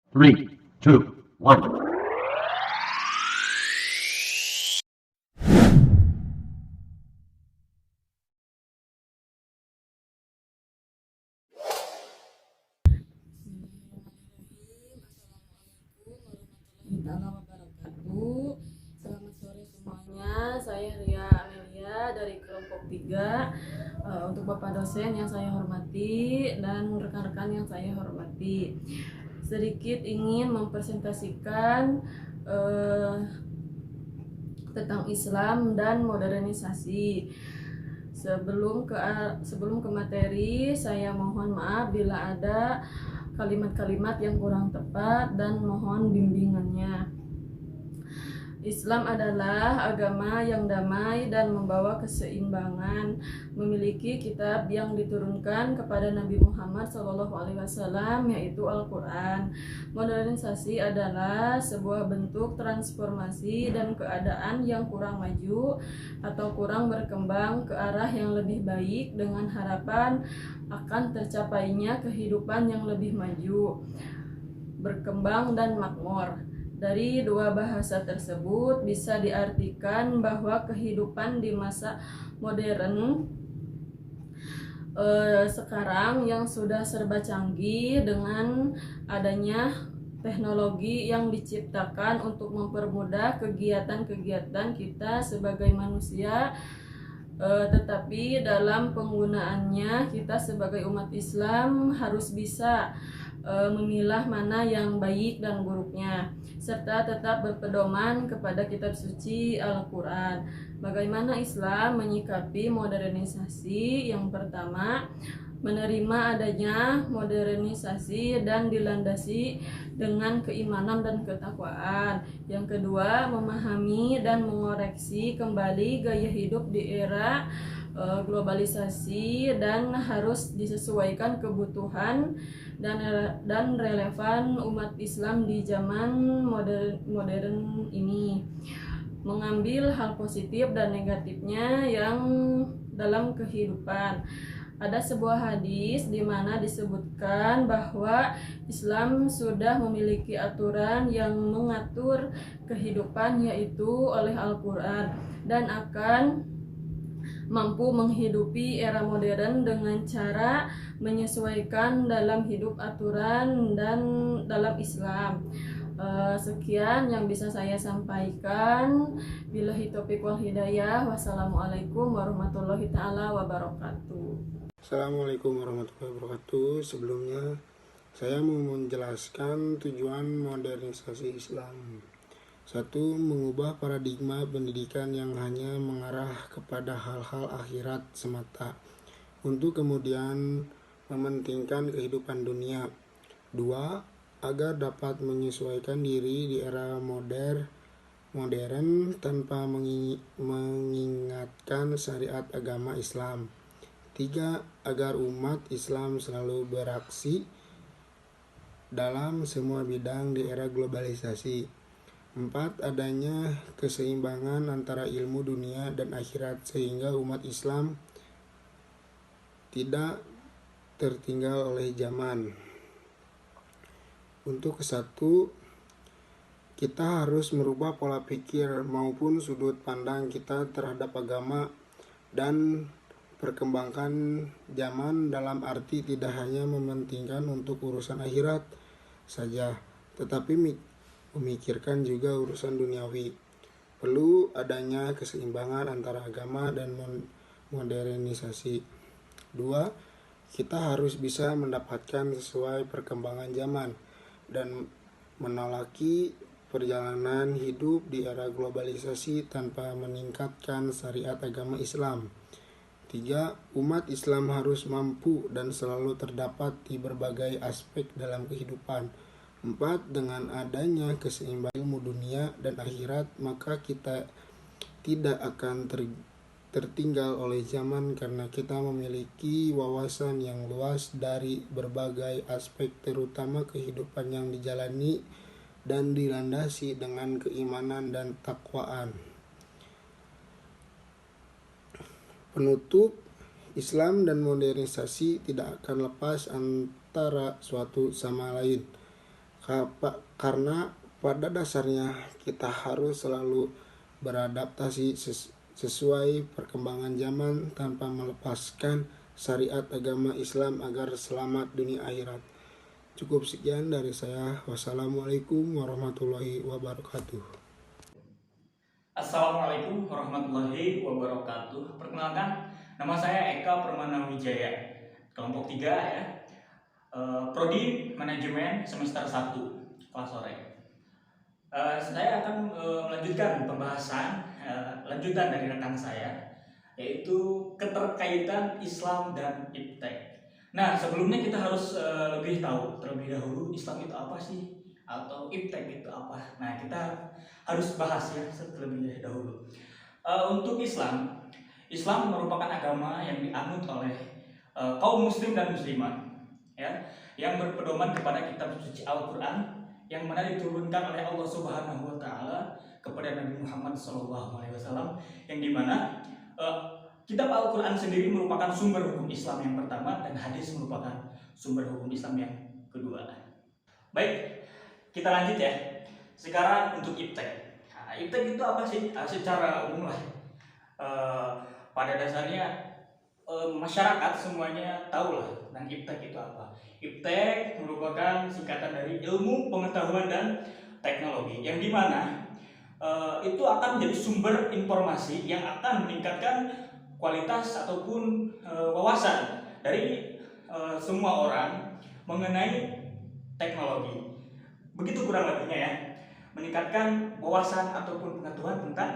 Three, two, one. Wabarakatuh. Selamat sore semuanya. Saya Ria Amelia dari kelompok 3. Untuk Bapak dosen yang saya hormati dan rekan-rekan yang saya hormati, sedikit ingin mempresentasikan tentang Islam dan modernisasi. Sebelum ke materi, saya mohon maaf bila ada kalimat-kalimat yang kurang tepat dan mohon bimbingannya. Islam adalah agama yang damai dan membawa keseimbangan, memiliki kitab yang diturunkan kepada Nabi Muhammad SAW, yaitu Al-Quran. Modernisasi adalah sebuah bentuk transformasi dan keadaan yang kurang maju atau kurang berkembang ke arah yang lebih baik dengan harapan akan tercapainya kehidupan yang lebih maju, berkembang dan makmur. Dari dua bahasa tersebut bisa diartikan bahwa kehidupan di masa modern sekarang yang sudah serba canggih dengan adanya teknologi yang diciptakan untuk mempermudah kegiatan-kegiatan kita sebagai manusia, tetapi dalam penggunaannya kita sebagai umat Islam harus bisa memilah mana yang baik dan buruknya, serta tetap berpedoman kepada kitab suci Al-Quran. Bagaimana Islam menyikapi modernisasi? Yang pertama, menerima adanya modernisasi dan dilandasi dengan keimanan dan ketakwaan. Yang kedua, memahami dan mengoreksi kembali gaya hidup di era globalisasi dan harus disesuaikan kebutuhan dan relevan umat Islam di zaman modern ini. Mengambil hal positif dan negatifnya yang dalam kehidupan. Ada sebuah hadis di mana disebutkan bahwa Islam sudah memiliki aturan yang mengatur kehidupan, yaitu oleh Al-Quran, dan akan mampu menghidupi era modern dengan cara menyesuaikan dalam hidup aturan dan dalam Islam. Sekian yang bisa saya sampaikan. Billahi taufiq wal hidayah. Wassalamualaikum warahmatullahi taala wabarakatuh. Assalamualaikum warahmatullahi wabarakatuh. Sebelumnya saya mau menjelaskan tujuan modernisasi Islam. 1. Mengubah paradigma pendidikan yang hanya mengarah kepada hal-hal akhirat semata untuk kemudian mementingkan kehidupan dunia. 2. Agar dapat menyesuaikan diri di era modern tanpa mengingatkan syariat agama Islam. 3. Agar umat Islam selalu beraksi dalam semua bidang di era globalisasi. 4. Adanya keseimbangan antara ilmu dunia dan akhirat sehingga umat Islam tidak tertinggal oleh zaman. Untuk ke-1, kita harus merubah pola pikir maupun sudut pandang kita terhadap agama dan perkembangan zaman, dalam arti tidak hanya mementingkan untuk urusan akhirat saja, tetapi memikirkan juga urusan duniawi. Perlu adanya keseimbangan antara agama dan modernisasi. 2. Kita harus bisa mendapatkan sesuai perkembangan zaman dan menolaki perjalanan hidup di era globalisasi tanpa meningkatkan syariat agama Islam. 3. Umat Islam harus mampu dan selalu terdapat di berbagai aspek dalam kehidupan. 4. Dengan adanya keseimbangan ilmu dunia dan akhirat, maka kita tidak akan tertinggal oleh zaman karena kita memiliki wawasan yang luas dari berbagai aspek, terutama kehidupan yang dijalani dan dilandasi dengan keimanan dan takwaan. Penutup, Islam dan modernisasi tidak akan lepas antara suatu sama lain. karena pada dasarnya kita harus selalu beradaptasi sesuai perkembangan zaman tanpa melepaskan syariat agama Islam agar selamat dunia akhirat. Cukup sekian dari saya. Wassalamualaikum warahmatullahi wabarakatuh. Assalamualaikum warahmatullahi wabarakatuh. Perkenalkan, nama saya Eka Permana Wijaya, kelompok 3 ya. Prodi Manajemen semester 1 kelas sore. Saya akan melanjutkan pembahasan lanjutan dari rekan saya, yaitu keterkaitan Islam dan iptek. Nah, sebelumnya kita harus lebih tahu terlebih dahulu Islam itu apa sih, atau iptek itu apa. Nah, kita harus bahas ya terlebih dahulu. Untuk Islam merupakan agama yang dianut oleh kaum muslim dan muslimah, ya, yang berpedoman kepada kitab suci Al-Quran yang mana diturunkan oleh Allah Subhanahu wa Ta'ala kepada Nabi Muhammad SAW, yang dimana kitab Al-Quran sendiri merupakan sumber hukum Islam yang pertama dan hadis merupakan sumber hukum Islam yang kedua. Baik, kita lanjut ya. Sekarang untuk iptek. Nah, iptek itu apa sih? Secara umum lah. Pada dasarnya masyarakat semuanya tahu lah tentang iptek itu apa. Iptek merupakan singkatan dari ilmu pengetahuan dan teknologi, yang dimana itu akan menjadi sumber informasi yang akan meningkatkan kualitas ataupun wawasan dari semua orang mengenai teknologi. Begitu kurang lebihnya ya, meningkatkan wawasan ataupun pengetahuan tentang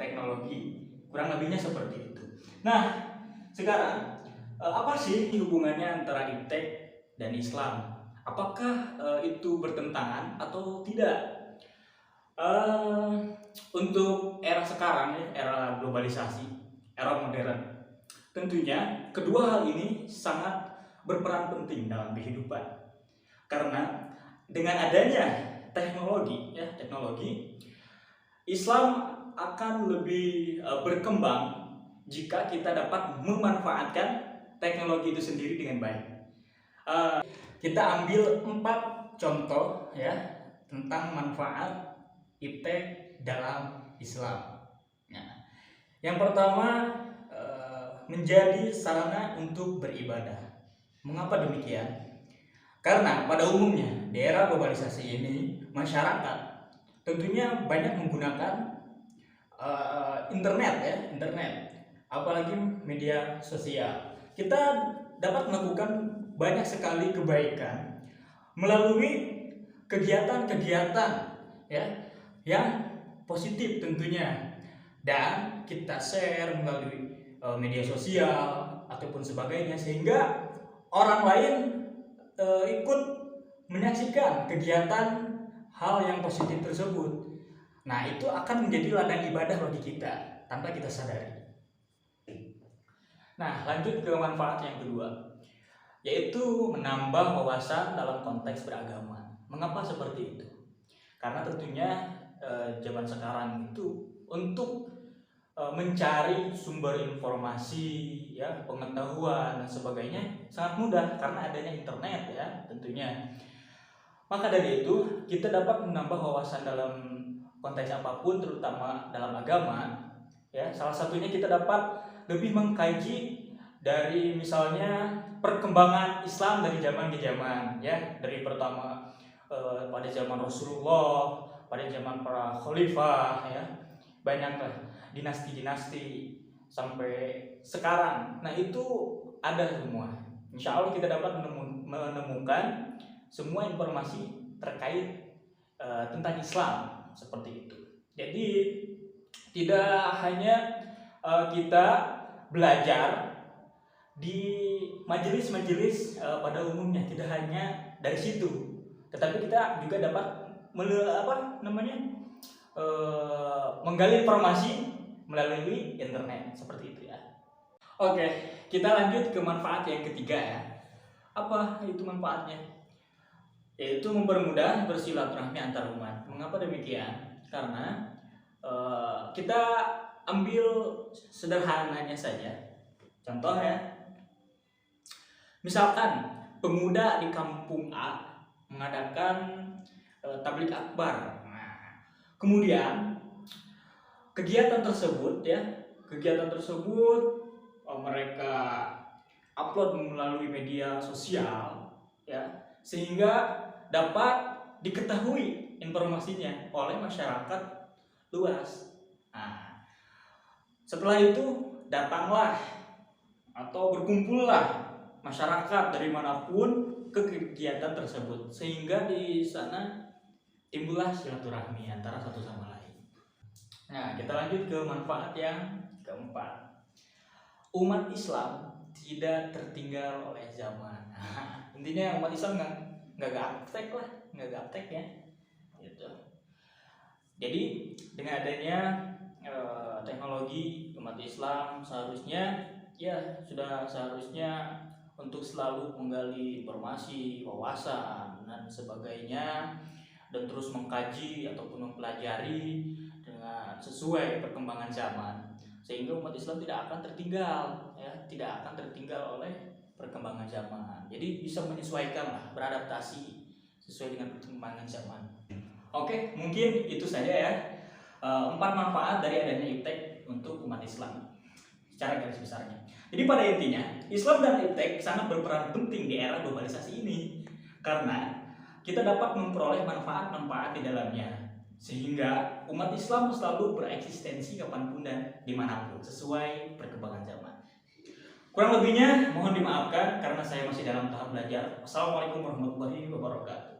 teknologi. Kurang lebihnya seperti itu. Nah, sekarang apa sih hubungannya antara iptek dan Islam? Apakah itu bertentangan atau tidak? Untuk era sekarang ya, era globalisasi, era modern, tentunya kedua hal ini sangat berperan penting dalam kehidupan. Karena dengan adanya teknologi, Islam akan lebih berkembang jika kita dapat memanfaatkan teknologi itu sendiri dengan baik. Kita ambil 4 contoh ya tentang manfaat iptek dalam Islam. Nah, yang pertama, menjadi sarana untuk beribadah. Mengapa demikian? Karena pada umumnya di era globalisasi ini masyarakat tentunya banyak menggunakan internet, apalagi media sosial. Kita dapat melakukan banyak sekali kebaikan melalui kegiatan-kegiatan ya yang positif tentunya, dan kita share melalui media sosial ataupun sebagainya, sehingga orang lain ikut menyaksikan kegiatan hal yang positif tersebut. Nah, itu akan menjadi ladang ibadah bagi kita tanpa kita sadari. Nah, lanjut ke manfaat yang kedua, yaitu menambah wawasan dalam konteks beragama. Mengapa seperti itu? Karena tentunya zaman sekarang itu untuk mencari sumber informasi, ya, pengetahuan dan sebagainya sangat mudah karena adanya internet ya tentunya. Maka dari itu kita dapat menambah wawasan dalam konteks apapun, terutama dalam agama. Ya, salah satunya kita dapat lebih mengkaji dari misalnya perkembangan Islam dari zaman ke zaman, ya, dari pertama pada zaman Rasulullah, pada zaman para khalifah, ya, banyaklah dinasti-dinasti sampai sekarang. Nah, itu ada semua. Insya Allah kita dapat menemukan semua informasi terkait tentang Islam seperti itu. Jadi tidak hanya kita belajar di majelis-majelis pada umumnya, tidak hanya dari situ, tetapi kita juga dapat menggali informasi melalui internet seperti itu ya. Oke, kita lanjut ke manfaat yang ketiga ya. Apa itu manfaatnya? Yaitu mempermudah bersilaturahmi antar umat. Mengapa demikian? Karena kita ambil sederhananya saja. Contoh ya, misalkan pemuda di kampung A mengadakan tabligh akbar. Nah, kemudian kegiatan tersebut mereka upload melalui media sosial ya, sehingga dapat diketahui informasinya oleh masyarakat luas. Nah, setelah itu datanglah atau berkumpullah masyarakat dari manapun ke kegiatan tersebut, sehingga di sana timbullah silaturahmi antara satu sama lain. Nah, kita lanjut ke manfaat yang keempat. Umat Islam tidak tertinggal oleh zaman. Nah, intinya umat Islam nggak gaptek ya, gitu. Jadi dengan adanya teknologi, umat Islam sudah seharusnya untuk selalu menggali informasi, wawasan dan sebagainya, dan terus mengkaji ataupun mempelajari dengan sesuai perkembangan zaman, sehingga umat Islam tidak akan tertinggal oleh perkembangan zaman. Jadi bisa menyesuaikan, beradaptasi sesuai dengan perkembangan zaman. Oke, mungkin itu saja ya, 4 manfaat dari adanya iptek untuk umat Islam secara garis besarnya. Jadi pada intinya, Islam dan iptek sangat berperan penting di era globalisasi ini, karena kita dapat memperoleh manfaat-manfaat di dalamnya, sehingga umat Islam selalu bereksistensi kapanpun dan dimanapun sesuai perkembangan zaman. Kurang lebihnya mohon dimaafkan karena saya masih dalam tahap belajar. Assalamualaikum warahmatullahi wabarakatuh.